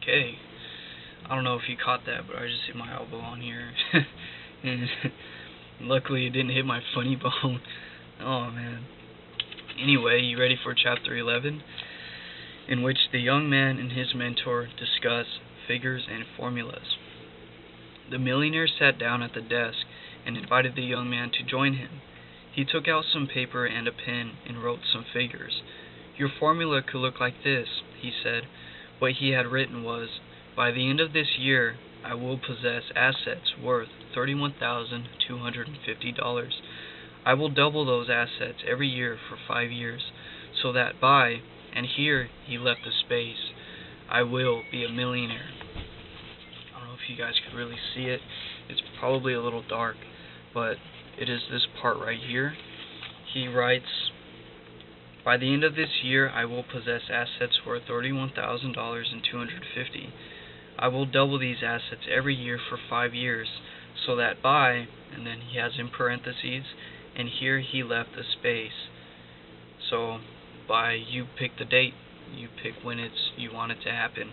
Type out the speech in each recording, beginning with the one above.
Okay. I don't know if you caught that, but I just hit my elbow on here. And luckily it didn't hit my funny bone. Oh man. Anyway, you ready for chapter 11? In which the young man and his mentor discuss figures and formulas. The millionaire sat down at the desk and invited the young man to join him. He took out some paper and a pen and wrote some figures. Your formula could look like this, he said. What he had written was, by the end of this year, I will possess assets worth $31,250. I will double those assets every year for 5 years, so that by, and here he left a space, I will be a millionaire. I don't know if you guys could really see it. It's probably a little dark, but it is this part right here. He writes, by the end of this year, I will possess assets worth $31,250. I will double these assets every year for 5 years, so that by, and then he has in parentheses, and here he left a space. So by, you pick the date, you pick when you want it to happen.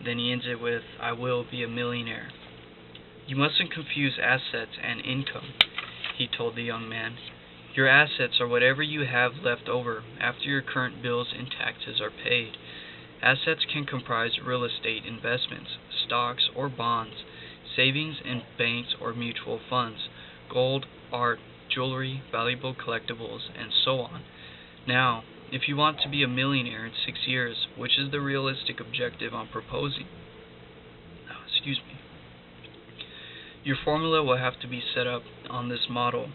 Then he ends it with, I will be a millionaire. You mustn't confuse assets and income, he told the young man. Your assets are whatever you have left over after your current bills and taxes are paid. Assets can comprise real estate investments, stocks or bonds, savings in banks or mutual funds, gold, art, jewelry, valuable collectibles, and so on. Now, if you want to be a millionaire in 6 years, which is the realistic objective I'm proposing, your formula will have to be set up on this model.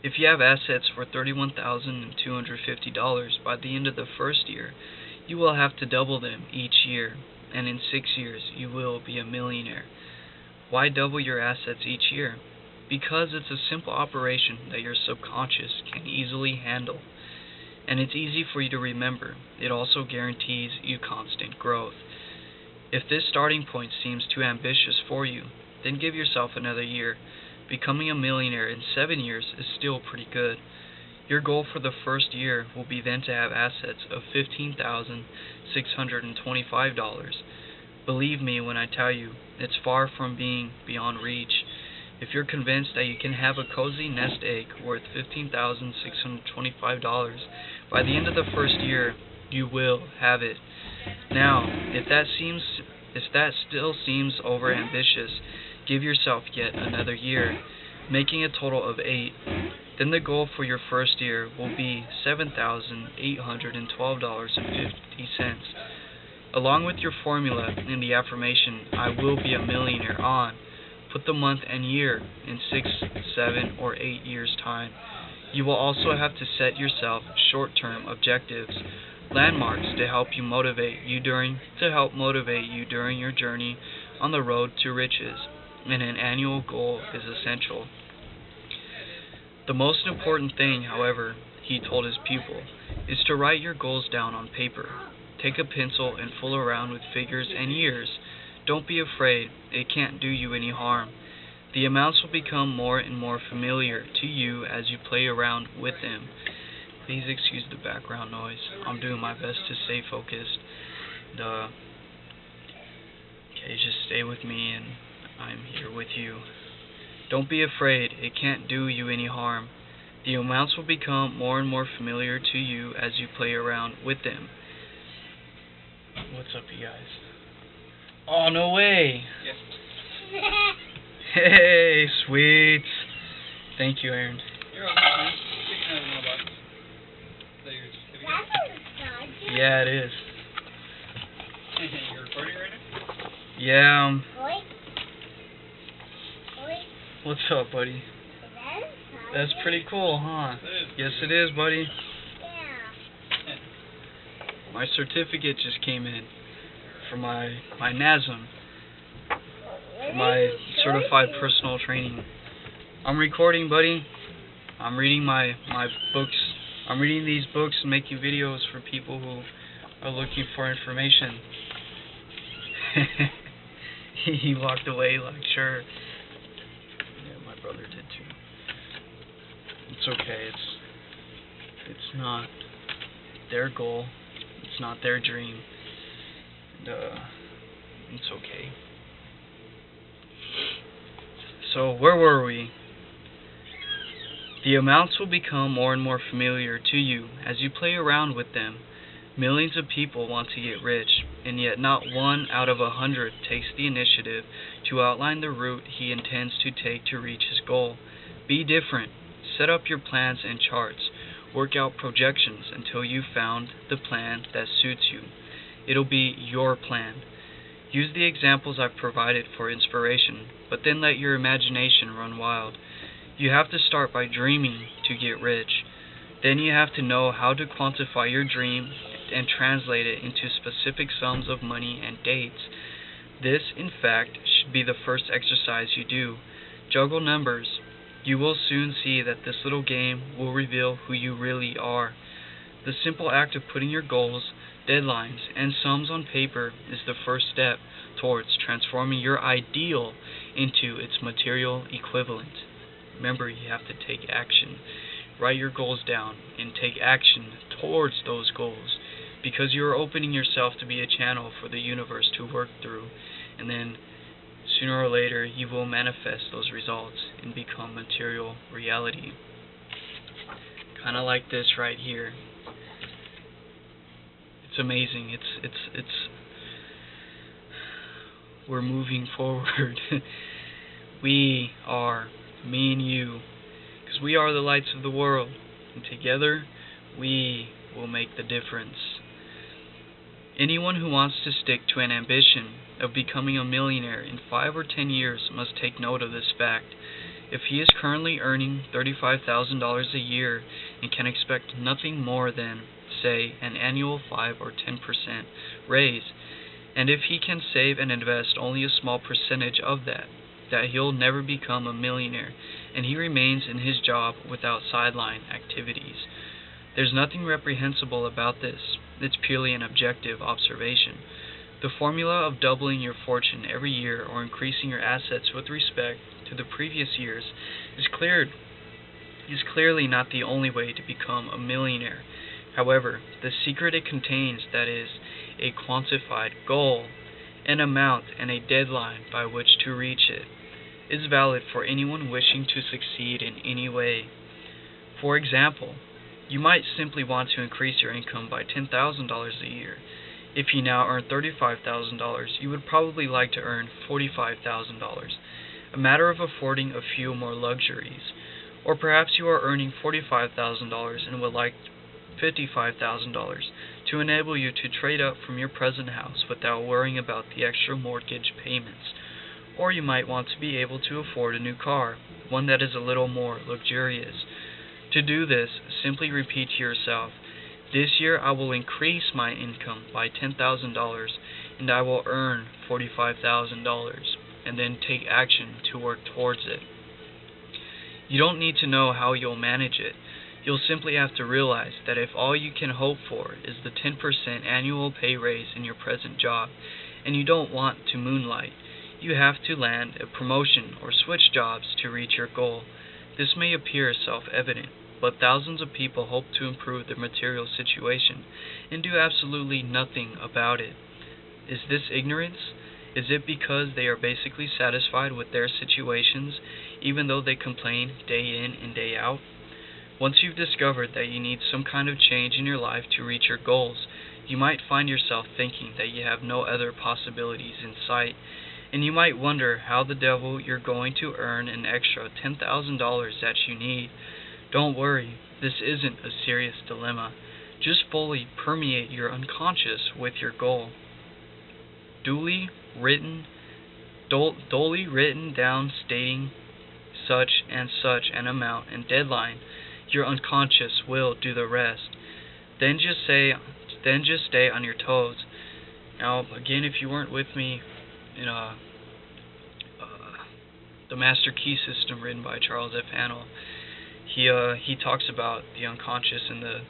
If you have assets for $31,250 by the end of the first year, you will have to double them each year, and in 6 years you will be a millionaire. Why double your assets each year? Because it's a simple operation that your subconscious can easily handle, and it's easy for you to remember. It also guarantees you constant growth. If this starting point seems too ambitious for you, then give yourself another year. Becoming a millionaire in 7 years is still pretty good. Your goal for the first year will be then to have assets of $15,625. Believe me when I tell you, it's far from being beyond reach. If you're convinced that you can have a cozy nest egg worth $15,625 by the end of the first year, you will have it. Now, if that still seems overambitious, give yourself yet another year, making a total of 8. Then the goal for your first year will be $7,812.50. Along with your formula and the affirmation, I will be a millionaire on, put the month and year in 6, 7, or 8 years' time. You will also have to set yourself short-term objectives, landmarks to help motivate you during your journey on the road to riches, and an annual goal is essential. The most important thing, however, he told his pupil, is to write your goals down on paper. Take a pencil and fool around with figures and years. Don't be afraid, it can't do you any harm. The amounts will become more and more familiar to you as you play around with them. Please excuse the background noise. I'm doing my best to stay focused. Okay, just stay with me and I'm here with you. Don't be afraid, it can't do you any harm. The amounts will become more and more familiar to you as you play around with them. What's up, you guys? Oh, no way! Yes. Hey, sweet. Thank you, Aaron. You're welcome. Speaking of mailbox. Yeah, it is. You're recording right now? Yeah. What's up, buddy? That's pretty cool, huh? Yes, it is, buddy. Yeah. My certificate just came in for my NASM, for my certified personal training. I'm recording, buddy. I'm reading my books. I'm reading these books and making videos for people who are looking for information. He walked away like, sure. Yeah, my brother did too. It's okay. It's not their goal. It's not their dream. And, it's okay. So where were we? The amounts will become more and more familiar to you as you play around with them. Millions of people want to get rich, and yet not 1 out of 100 takes the initiative to outline the route he intends to take to reach his goal. Be different. Set up your plans and charts. Work out projections until you've found the plan that suits you. It'll be your plan. Use the examples I've provided for inspiration, but then let your imagination run wild. You have to start by dreaming to get rich. Then you have to know how to quantify your dream and translate it into specific sums of money and dates. This, in fact, should be the first exercise you do. Juggle numbers. You will soon see that this little game will reveal who you really are. The simple act of putting your goals, deadlines, and sums on paper is the first step towards transforming your ideal into its material equivalent. Remember, you have to take action. Write your goals down and take action towards those goals, because you are opening yourself to be a channel for the universe to work through, and then sooner or later you will manifest those results and become material reality. Kind of like this right here. It's amazing. It's we're moving forward. We are, me and you, because we are the lights of the world, and together we will make the difference. Anyone who wants to stick to an ambition of becoming a millionaire in 5 or 10 years must take note of this fact. If he is currently earning $35,000 a year and can expect nothing more than, say, an annual 5 or 10% raise, and if he can save and invest only a small percentage of that he'll never become a millionaire, and he remains in his job without sideline activities. There's nothing reprehensible about this. It's purely an objective observation. The formula of doubling your fortune every year or increasing your assets with respect to the previous years is clearly not the only way to become a millionaire. However, the secret it contains, that is, a quantified goal, an amount, and a deadline by which to reach it, is valid for anyone wishing to succeed in any way. For example, you might simply want to increase your income by $10,000 a year. If you now earn $35,000, you would probably like to earn $45,000, a matter of affording a few more luxuries. Or perhaps you are earning $45,000 and would like $55,000 to enable you to trade up from your present house without worrying about the extra mortgage payments. Or you might want to be able to afford a new car, one that is a little more luxurious. To do this, simply repeat to yourself, "This year I will increase my income by $10,000 and I will earn $45,000, and then take action to work towards it." You don't need to know how you'll manage it. You'll simply have to realize that if all you can hope for is the 10% annual pay raise in your present job, and you don't want to moonlight, you have to land a promotion or switch jobs to reach your goal. This may appear self-evident, but thousands of people hope to improve their material situation and do absolutely nothing about it. Is this ignorance? Is it because they are basically satisfied with their situations, even though they complain day in and day out? Once you've discovered that you need some kind of change in your life to reach your goals, you might find yourself thinking that you have no other possibilities in sight, and you might wonder how the devil you're going to earn an extra $10,000 that you need. Don't worry, this isn't a serious dilemma. Just fully permeate your unconscious with your goal. Duly written down stating such and such an amount and deadline, your unconscious will do the rest. Then just stay on your toes. Now, again, if you weren't with me in the Master Key System written by Charles F. Hannell, he talks about the unconscious and the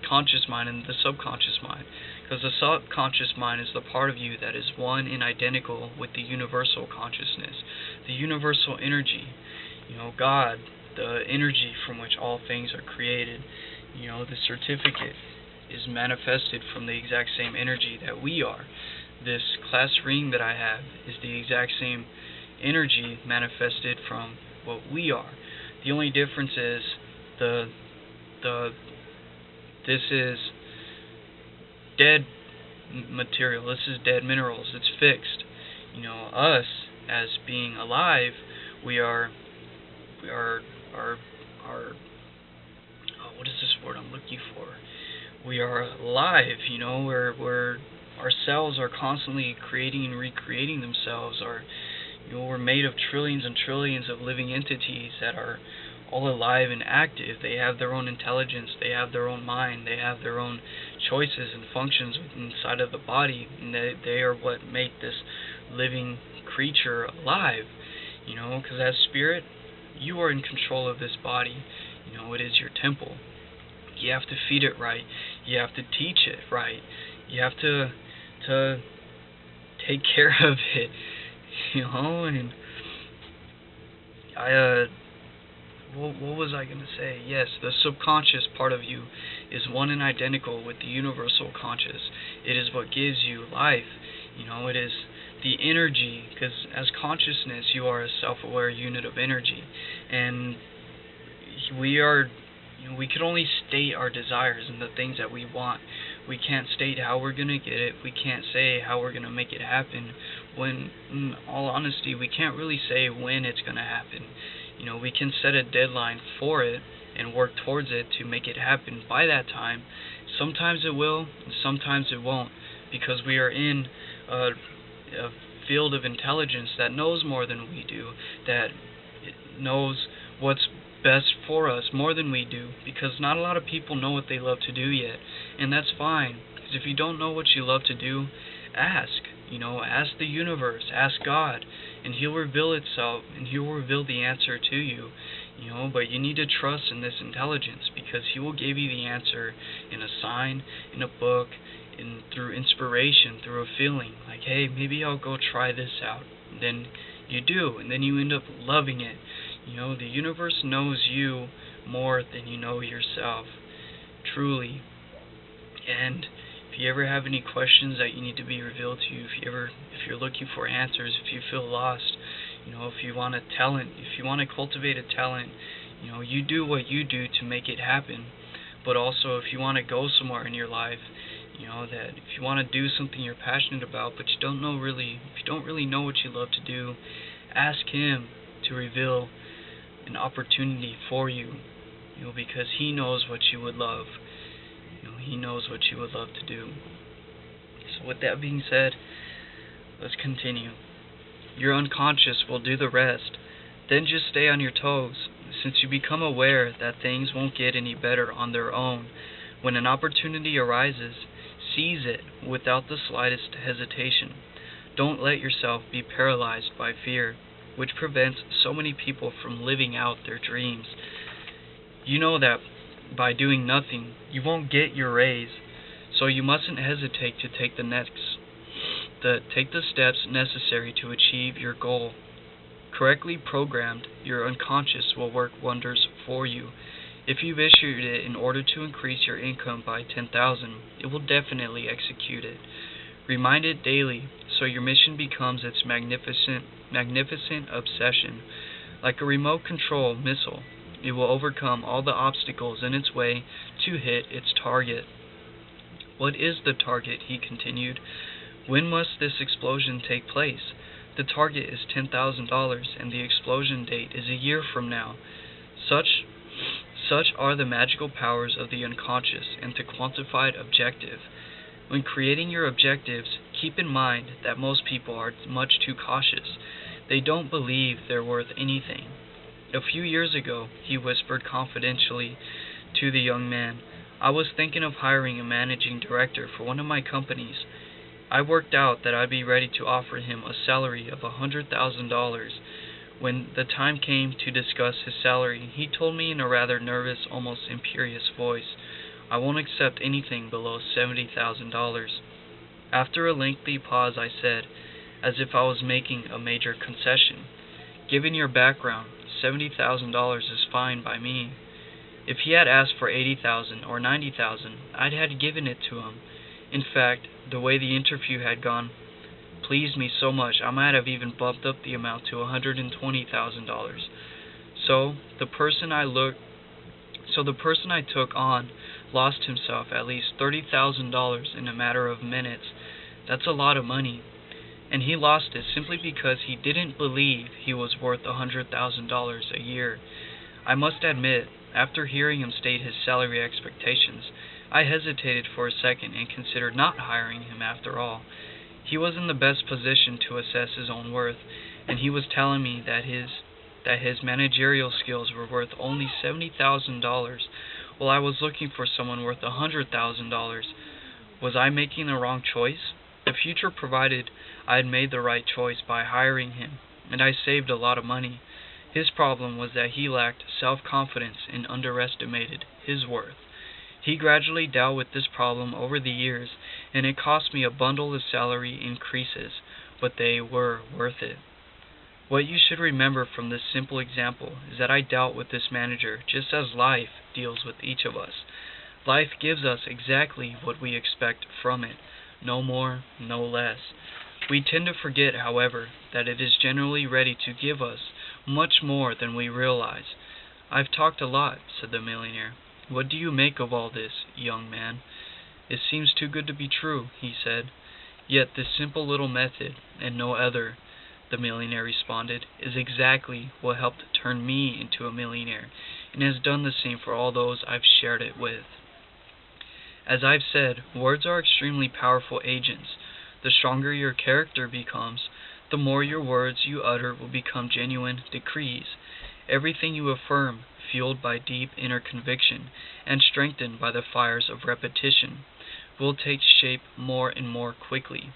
conscious mind and the subconscious mind, because the subconscious mind is the part of you that is one and identical with the universal consciousness, the universal energy, God, the energy from which all things are created. The certificate is manifested from the exact same energy that we are. This class ring that I have is the exact same energy manifested from what we are. The only difference is this is dead material. This is dead minerals. It's fixed. Us as being alive, we are what is this word I'm looking for? We are alive. We're our cells are constantly creating and recreating themselves. We're made of trillions and trillions of living entities that are all alive and active. They have their own intelligence, they have their own mind, they have their own choices and functions inside of the body, and they are what make this living creature alive. Because as spirit, you are in control of this body. It is your temple. You have to feed it right. You have to teach it right. You have to take care of it. And what was I going to say? Yes, the subconscious part of you is one and identical with the universal conscious. It is what gives you life. It is the energy, because as consciousness, you are a self-aware unit of energy. And we can only state our desires and the things that we want. We can't state how we're going to get it. We can't say how we're going to make it happen. When, in all honesty, we can't really say when it's going to happen. We can set a deadline for it and work towards it to make it happen by that time. Sometimes it will, and sometimes it won't, because we are in a field of intelligence that knows more than we do, that knows what's best for us more than we do, because not a lot of people know what they love to do yet, and that's fine. Because if you don't know what you love to do, ask. Ask the universe, ask God, and He'll reveal itself, and He will reveal the answer to you. But you need to trust in this intelligence, because He will give you the answer in a sign, in a book, through inspiration, through a feeling. Like, hey, maybe I'll go try this out. And then you do, and then you end up loving it. The universe knows you more than you know yourself, truly. And if you ever have any questions that you need to be revealed to you, if you're looking for answers, if you feel lost, if you want a talent, if you want to cultivate a talent, you do what you do to make it happen. But also, if you want to go somewhere in your life, that if you want to do something you're passionate about, but if you don't really know what you love to do, ask Him to reveal an opportunity for you, because He knows what you would love. He knows what you would love to do. So with that being said, let's continue. Your unconscious will do the rest. Then just stay on your toes, since you become aware that things won't get any better on their own. When an opportunity arises, seize it without the slightest hesitation. Don't let yourself be paralyzed by fear, which prevents so many people from living out their dreams. You know that by doing nothing, you won't get your raise, so you mustn't hesitate to take the steps necessary to achieve your goal. Correctly programmed, your unconscious will work wonders for you. If you've issued it in order to increase your income by 10,000, it will definitely execute it. Remind it daily, so your mission becomes its magnificent obsession. Like a remote control missile, it will overcome all the obstacles in its way to hit its target. What is the target? He continued. When must this explosion take place? The target is $10,000, and the explosion date is a year from now. Such are the magical powers of the unconscious and the quantified objective. When creating your objectives, keep in mind that most people are much too cautious. They don't believe they're worth anything. A few years ago, he whispered confidentially to the young man, I was thinking of hiring a managing director for one of my companies. I worked out that I'd be ready to offer him a salary of $100,000. When the time came to discuss his salary, he told me in a rather nervous, almost imperious voice, I won't accept anything below $70,000. After a lengthy pause, I said, as if I was making a major concession, given your background, $70,000 is fine by me. If he had asked for 80,000 or 90,000, I'd had given it to him. In fact, the way the interview had gone pleased me so much I might have even bumped up the amount to $120,000. So the person I took on lost himself at least $30,000 in a matter of minutes. That's a lot of money. And he lost it simply because he didn't believe he was worth $100,000 a year. I must admit, after hearing him state his salary expectations, I hesitated for a second and considered not hiring him after all. He was in the best position to assess his own worth, and he was telling me that his managerial skills were worth only $70,000, while I was looking for someone worth $100,000. Was I making the wrong choice? The future provided I had made the right choice by hiring him, and I saved a lot of money. His problem was that he lacked self-confidence and underestimated his worth. He gradually dealt with this problem over the years, and it cost me a bundle of salary increases, but they were worth it. What you should remember from this simple example is that I dealt with this manager just as life deals with each of us. Life gives us exactly what we expect from it, no more, no less. We tend to forget, however, that it is generally ready to give us much more than we realize. I've talked a lot, said the millionaire. What do you make of all this, young man? It seems too good to be true, he said. Yet this simple little method, and no other, the millionaire responded, is exactly what helped turn me into a millionaire, and has done the same for all those I've shared it with. As I've said, words are extremely powerful agents. The stronger your character becomes, the more your words you utter will become genuine decrees. Everything you affirm, fueled by deep inner conviction and strengthened by the fires of repetition, will take shape more and more quickly.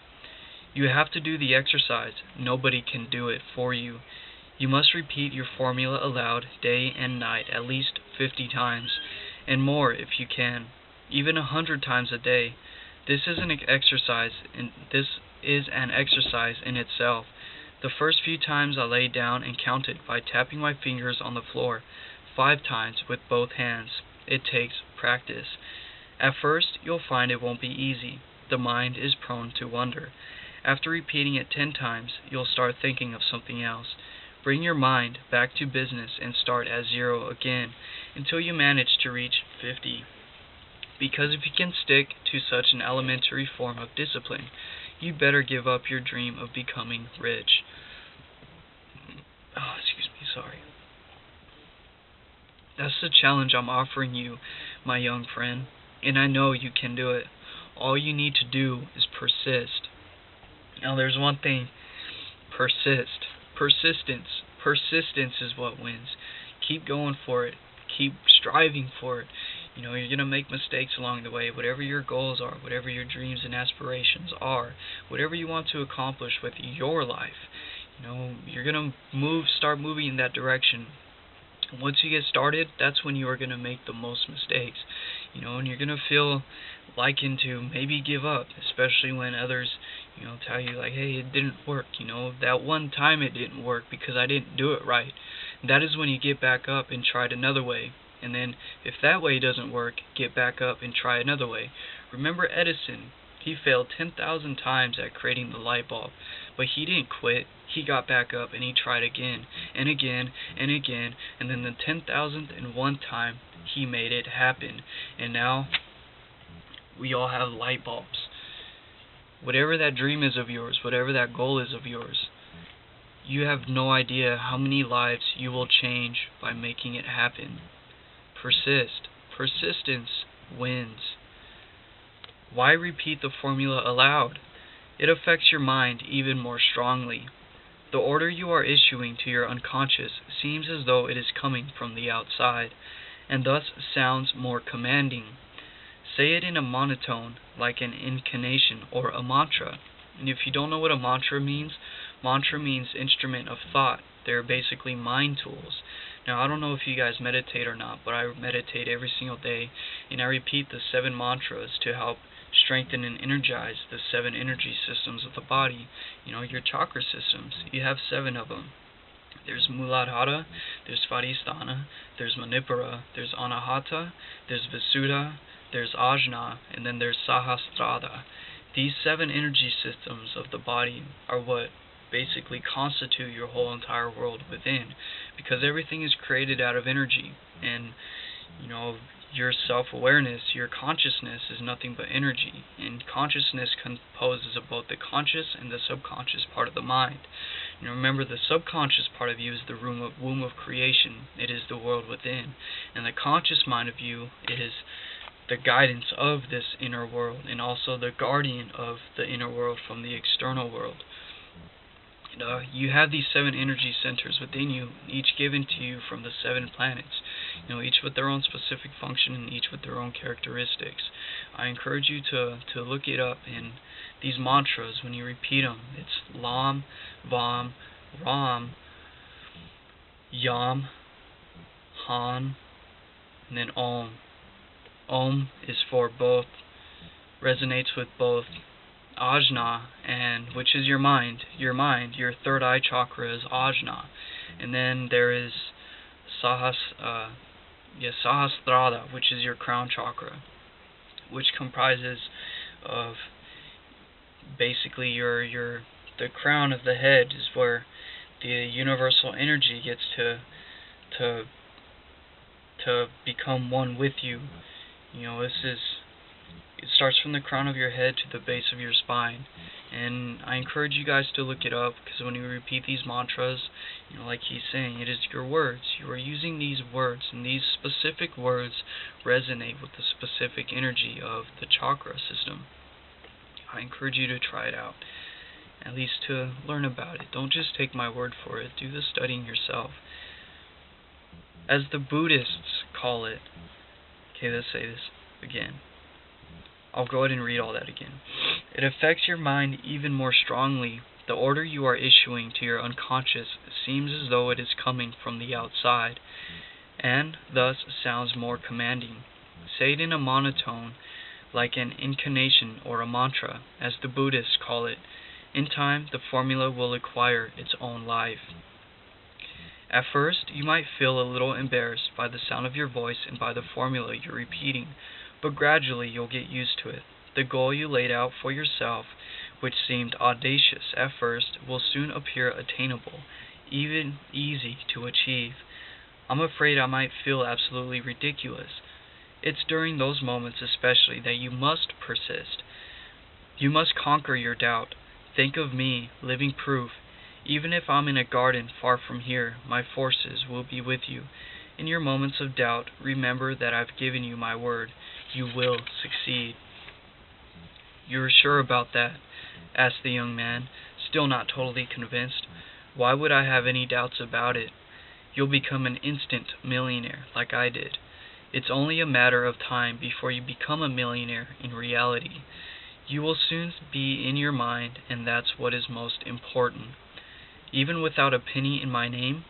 You have to do the exercise. Nobody can do it for you. You must repeat your formula aloud day and night at least 50 times, and more if you can, even 100 times a day. This is an exercise in itself. The first few times I lay down and counted by tapping my fingers on the floor 5 times with both hands. It takes practice. At first, you'll find it won't be easy. The mind is prone to wonder. After repeating it 10 times, you'll start thinking of something else. Bring your mind back to business and start at 0 again until you manage to reach 50. Because if you can stick to such an elementary form of discipline, you better give up your dream of becoming rich. Sorry. That's the challenge I'm offering you, my young friend, and I know you can do it. All you need to do is persist. Now there's one thing, persist. Persistence. Persistence is what wins. Keep going for it. Keep striving for it. You're going to make mistakes along the way. Whatever your goals are, whatever your dreams and aspirations are, whatever you want to accomplish with your life, you're going to start moving in that direction. Once you get started, that's when you are going to make the most mistakes, and you're going to feel likened to maybe give up, especially when others, tell you like, hey, it didn't work, that one time it didn't work because I didn't do it right. That is when you get back up and try it another way. And then, if that way doesn't work, get back up and try another way. Remember Edison. He failed 10,000 times at creating the light bulb, but he didn't quit. He got back up and he tried again, and again, and again, and then the 10,001st time, he made it happen. And now, we all have light bulbs. Whatever that dream is of yours, whatever that goal is of yours, you have no idea how many lives you will change by making it happen. Persist. Persistence wins. Why repeat the formula aloud? It affects your mind even more strongly. The order you are issuing to your unconscious seems as though it is coming from the outside, and thus sounds more commanding. Say it in a monotone, like an incantation or a mantra. And if you don't know what a mantra means instrument of thought. They're basically mind tools. Now, I don't know if you guys meditate or not, but I meditate every single day, and I repeat the 7 mantras to help strengthen and energize the 7 energy systems of the body. Your chakra systems. You have 7 of them. There's Muladhara, there's Svadhisthana, there's Manipura, there's Anahata, there's Visuddha, there's Ajna, and then there's Sahasrara. These 7 energy systems of the body are what basically constitute your whole entire world within, because everything is created out of energy, and your self-awareness, your consciousness is nothing but energy, and consciousness composes of both the conscious and the subconscious part of the mind. Remember, the subconscious part of you is the womb of creation. It is the world within, and the conscious mind of you is the guidance of this inner world, and also the guardian of the inner world from the external world. You have these 7 energy centers within you, each given to you from the 7 planets, each with their own specific function and each with their own characteristics. I encourage you to look it up in these mantras. When you repeat them, it's Lam, Vam, Ram, Yam, Han, and then Om. Om is for both, resonates with both Ajna, and which is your mind. Your third eye chakra is Ajna, and then there is Sahasrara, which is your crown chakra, which comprises of basically the crown of the head is where the universal energy gets to become one with you. It starts from the crown of your head to the base of your spine, and I encourage you guys to look it up, because when you repeat these mantras, like he's saying, it is your words. You are using these words, and these specific words resonate with the specific energy of the chakra system. I encourage you to try it out, at least to learn about it. Don't just take my word for it. Do the studying yourself. As the Buddhists call it, okay, let's say this again. I'll go ahead and read all that again. It affects your mind even more strongly. The order you are issuing to your unconscious seems as though it is coming from the outside, and thus sounds more commanding. Say it in a monotone, like an incantation or a mantra, as the Buddhists call it. In time, the formula will acquire its own life. At first, you might feel a little embarrassed by the sound of your voice and by the formula you're repeating, but gradually you'll get used to it. The goal you laid out for yourself, which seemed audacious at first, will soon appear attainable, even easy to achieve. I'm afraid I might feel absolutely ridiculous. It's during those moments especially that you must persist. You must conquer your doubt. Think of me, living proof. Even if I'm in a garden far from here, my forces will be with you. In your moments of doubt, remember that I've given you my word. You will succeed. You're sure about that? Asked the young man, still not totally convinced. Why would I have any doubts about it? You'll become an instant millionaire, like I did. It's only a matter of time before you become a millionaire in reality. You will soon be in your mind, and that's what is most important. Even without a penny in my name,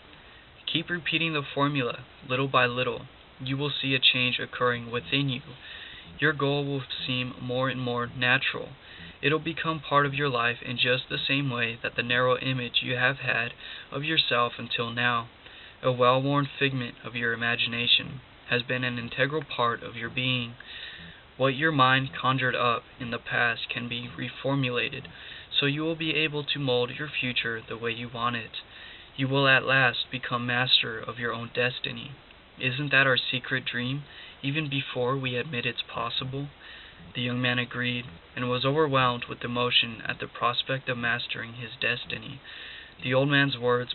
keep repeating the formula, little by little. You will see a change occurring within you. Your goal will seem more and more natural. It'll become part of your life in just the same way that the narrow image you have had of yourself until now, a well-worn figment of your imagination, has been an integral part of your being. What your mind conjured up in the past can be reformulated, so you will be able to mold your future the way you want it. You will at last become master of your own destiny. Isn't that our secret dream, even before we admit it's possible? The young man agreed, and was overwhelmed with emotion at the prospect of mastering his destiny. The old man's word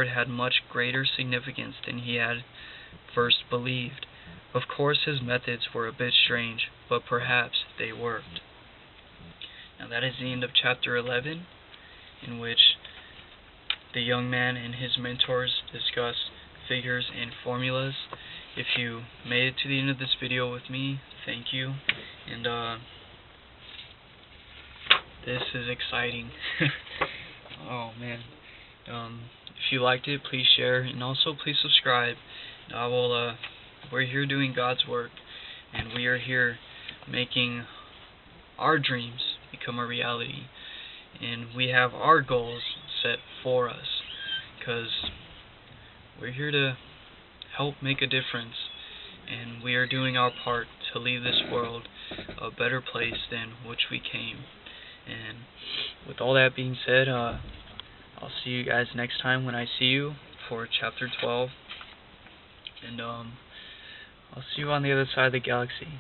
had much greater significance than he had first believed. Of course his methods were a bit strange, but perhaps they worked. Now that is the end of chapter 11, in which the young man and his mentors discuss figures and formulas. If you made it to the end of this video with me, thank you. And this is exciting. Oh man. If you liked it, please share, and also please subscribe. We're here doing God's work, and we are here making our dreams become a reality, and we have our goals set for us. because we're here to help make a difference, and we are doing our part to leave this world a better place than which we came. And with all that being said, I'll see you guys next time when I see you for chapter 12, and I'll see you on the other side of the galaxy.